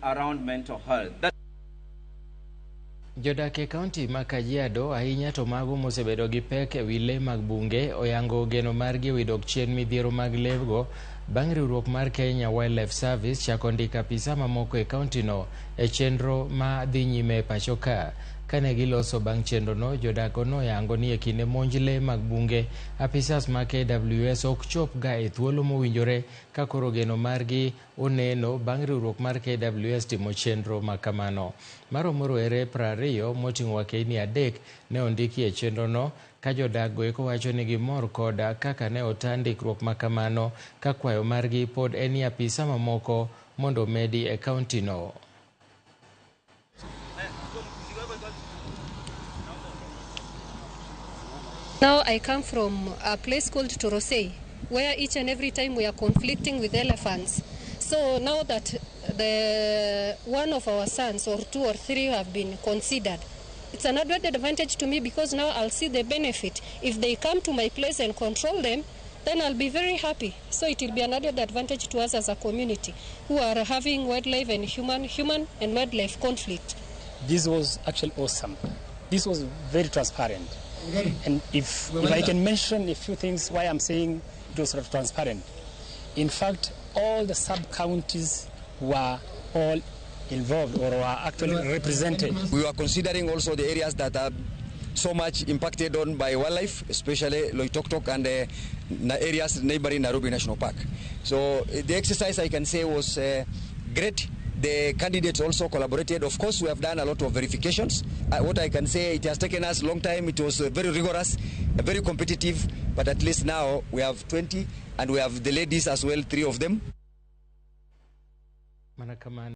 around mental health. Jodak e kaunti ma Kajiado ahinya to mago mosebedo gi pek e wi le mag bunge oyango geno margi wi dok chien midhiero mag lewgo bang' riwruok mar Kenya Wildlife Service chako ndiko apisa mamoko e kaunti no e chenro ma dhi nyime pacho ka. Kane giloso bang' chenro no, jodak no yango ni e kinde monj le mag bunge apisas ma KWS ok chop ga e thuolo mowinjore ka koro geno margi oneno bang' riwruok mar KWS timo chenro ma kamano. Maromo rowere 20 moting'o wakeini 3 ne ondiki e chenro no, ka jodak go eko wacho ni gimor koda kaka ne ota ndikruok ma kamano ka kwayo margi pod en apisa mamoko mondo medi e kaunti no. Now I come from a place called Torosei, where each and every time we are conflicting with elephants. So now that one of our sons or 2 or 3 have been considered, it's an added advantage to me because now I'll see the benefit. If they come to my place and control them, then I'll be very happy. So it will be an added advantage to us as a community who are having wildlife and human and wildlife conflict. This was actually awesome. This was very transparent. And if I can mention a few things why I'm saying it was transparent. In fact, all the sub-counties were all involved or were actually represented. We were considering also the areas that are so much impacted on by wildlife, especially Loitoktok and the areas neighboring Nairobi National Park. So the exercise, I can say, was great. The candidates also collaborated. Of course, we have done a lot of verifications. What I can say, it has taken us a long time. It was very rigorous, very competitive, but at least now we have 20 and we have the ladies as well, 3 of them.